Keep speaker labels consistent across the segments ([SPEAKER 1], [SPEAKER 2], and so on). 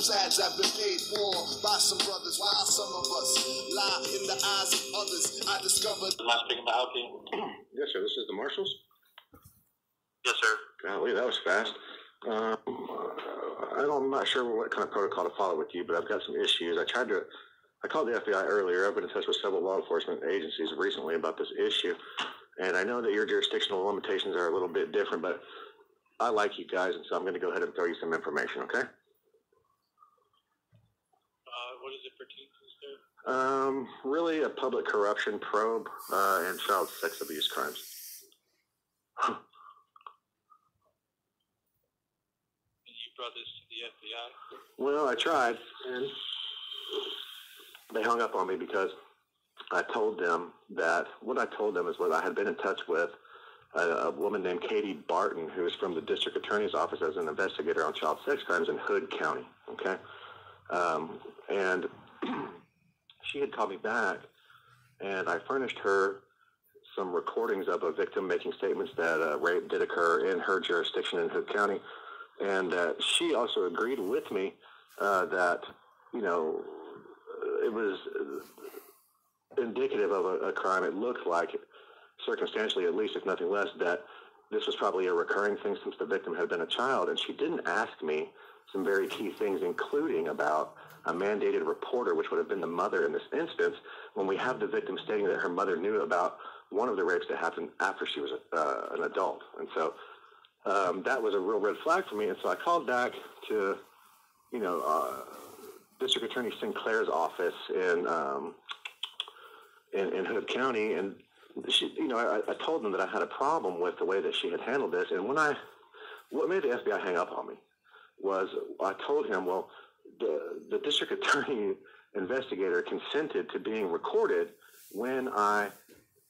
[SPEAKER 1] Those ads have been paid for by some brothers, while some of us lie in the eyes of others. I discovered.
[SPEAKER 2] Am I speaking to Alki?
[SPEAKER 3] Yes, sir. This is the Marshals.
[SPEAKER 2] Yes, sir.
[SPEAKER 3] Golly, that was fast. I'm not sure what kind of protocol to follow with you, but I've got some issues. I called the FBI earlier. I've been in touch with several law enforcement agencies recently about this issue, and I know that your jurisdictional limitations are a little bit different, but I like you guys, and so I'm going to go ahead and throw you some information, okay?
[SPEAKER 2] What does it pertain to, sir?
[SPEAKER 3] Really a public corruption probe and child sex abuse crimes.
[SPEAKER 2] And you brought this to the FBI?
[SPEAKER 3] Well, I tried, and they hung up on me because I told them that what I told them is what I had been in touch with a woman named Katie Barton, who is from the district attorney's office as an investigator on child sex crimes in Hood County. Okay. And she had called me back, and I furnished her some recordings of a victim making statements that rape did occur in her jurisdiction in Hood County. And she also agreed with me that, you know, it was indicative of a crime. It looked like, circumstantially at least, if nothing less, that this was probably a recurring thing since the victim had been a child. And she didn't ask me some very key things, including about a mandated reporter, which would have been the mother in this instance, when we have the victim stating that her mother knew about one of the rapes that happened after she was an adult. And so that was a real red flag for me. And so I called back to, you know, District Attorney Sinclair's office in Hood County, and she, you know, I told them that I had a problem with the way that she had handled this. And what made the FBI hang up on me was I told him, well, the district attorney investigator consented to being recorded when I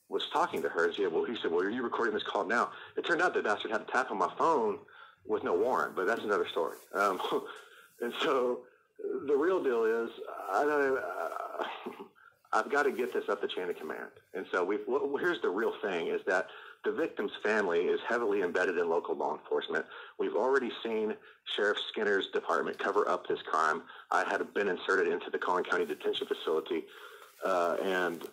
[SPEAKER 3] was talking to her. He said, well, are you recording this call now? It turned out that bastard had to tap on my phone with no warrant, but that's another story. And so the real deal is I've got to get this up the chain of command. And so here's the real thing is that the victim's family is heavily embedded in local law enforcement. We've already seen Sheriff Skinner's department cover up this crime. I had been inserted into the Collin County Detention Facility and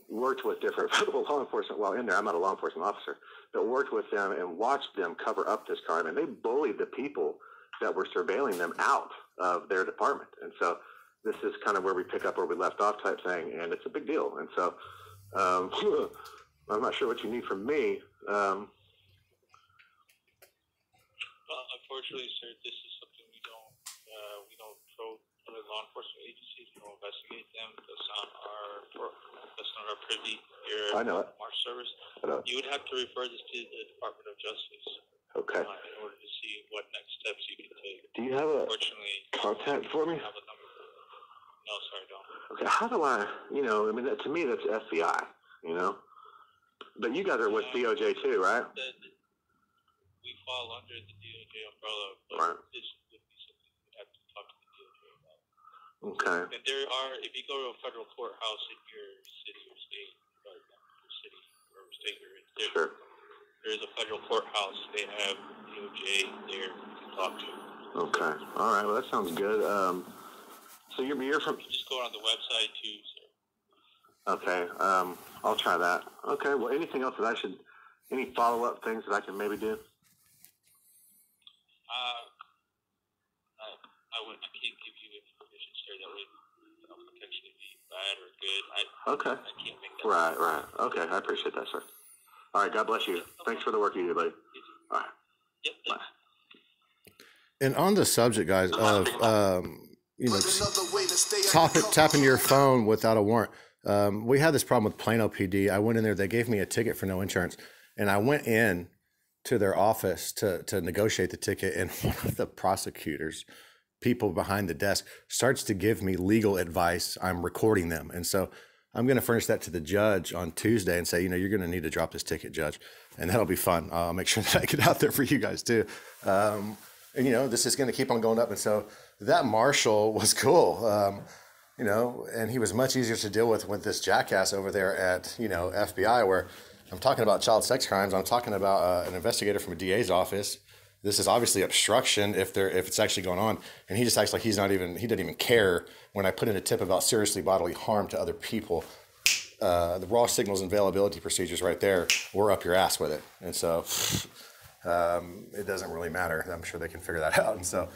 [SPEAKER 3] worked with different federal law enforcement while in there. I'm not a law enforcement officer, but worked with them and watched them cover up this crime. And they bullied the people that were surveilling them out of their department. And so this is kind of where we pick up where we left off type thing, and it's a big deal. And so I'm not sure what you need from me.
[SPEAKER 2] Well, unfortunately, sir, this is something we don't probe other law enforcement agencies. We don't investigate them. That's not our privy here
[SPEAKER 3] I know it.
[SPEAKER 2] Our service.
[SPEAKER 3] I know it.
[SPEAKER 2] You would have to refer this to the Department of Justice.
[SPEAKER 3] Okay.
[SPEAKER 2] In order to see what next steps you can take.
[SPEAKER 3] Do you have a contact for me?
[SPEAKER 2] I have a number. No, sir, I don't.
[SPEAKER 3] Okay, how do I, you know, I mean, to me, that's FBI, you know? But you guys are with DOJ too, right?
[SPEAKER 2] We fall under the DOJ umbrella, but
[SPEAKER 3] right.
[SPEAKER 2] This would be something you have to talk to the DOJ about.
[SPEAKER 3] Okay.
[SPEAKER 2] And there are, if you go to a federal courthouse in your city or state, or your city or state you're in,
[SPEAKER 3] Sure.
[SPEAKER 2] There's a federal courthouse. They have DOJ there to talk to.
[SPEAKER 3] Okay. All right. Well, that sounds good. So you're from...
[SPEAKER 2] You just go on the website too, sir.
[SPEAKER 3] Okay. I'll try that. Okay. Well, anything else that any follow-up things that I can maybe do?
[SPEAKER 2] I can't give you information, sir, that would potentially be bad or good.
[SPEAKER 3] Okay.
[SPEAKER 2] I can't make that.
[SPEAKER 3] Right. Okay. I appreciate that, sir. All right. God bless you. Thanks for the work you do, buddy. All right.
[SPEAKER 2] Yep.
[SPEAKER 3] Bye.
[SPEAKER 4] And on the subject, guys, of you know, tapping your phone without a warrant. We had this problem with Plano PD. I went in there. They gave me a ticket for no insurance, and I went in to their office to negotiate the ticket, and one of the prosecutors, people behind the desk, starts to give me legal advice. I'm recording them, and so I'm going to furnish that to the judge on Tuesday and say, you know, you're going to need to drop this ticket, Judge, and that'll be fun. I'll make sure that I get out there for you guys too. And, you know, this is going to keep on going up. And so that marshal was cool, you know, and he was much easier to deal with this jackass over there at, you know, FBI, where I'm talking about child sex crimes. I'm talking about an investigator from a DA's office this is obviously obstruction if it's actually going on. And he just acts like he doesn't even care when I put in a tip about seriously bodily harm to other people. The raw signals and availability procedures right there, we're up your ass with it. And so it doesn't really matter. I'm sure they can figure that out. And so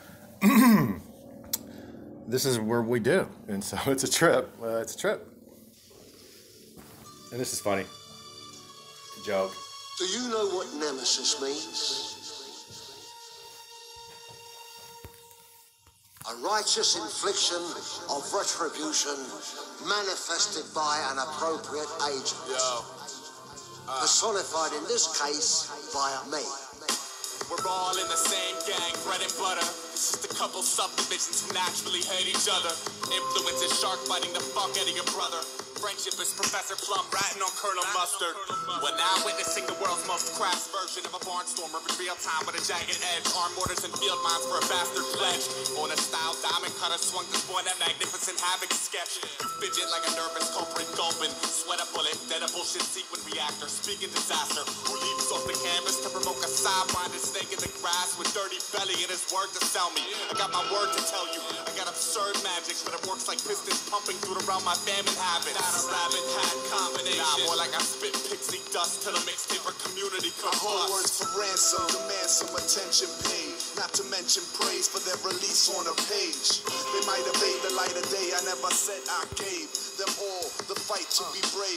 [SPEAKER 4] this is where we do. And so it's a trip. It's a trip. And this is funny. It's a joke.
[SPEAKER 1] Do you know what nemesis means? A righteous infliction of retribution manifested by an appropriate agent. Personified in this case by me.
[SPEAKER 5] We're all in the same gang, bread and butter. It's just a couple subdivisions who naturally hate each other. Influence is shark biting the fuck out of your brother. Friendship is Professor Plum ratting on Colonel Mustard. We're now witnessing the world's most crass version of a barnstormer in real time with a jagged edge. Armed mortars and field mines for a bastard pledge. On a style diamond cutter swung to spoil that magnificent havoc sketch. You fidget like a nervous culprit gulping. Sweat a bullet, then a bullshit sequin reactor. Speaking disaster, who leaps off the canvas to provoke a side-minded snake in the grass with dirty belly and his word to sell me. I got my word to tell you. I got absurd magic, but it works like pistons pumping through the realm my famine habits. Not a rabbit hat combination. Nah, more like I spit pixie dust till the mixtape for community comes
[SPEAKER 1] I hold words for ransom, demand some attention paid. Not to mention praise for their release on a page. They might have made the light of day, I never said I gave them all the fight to be brave.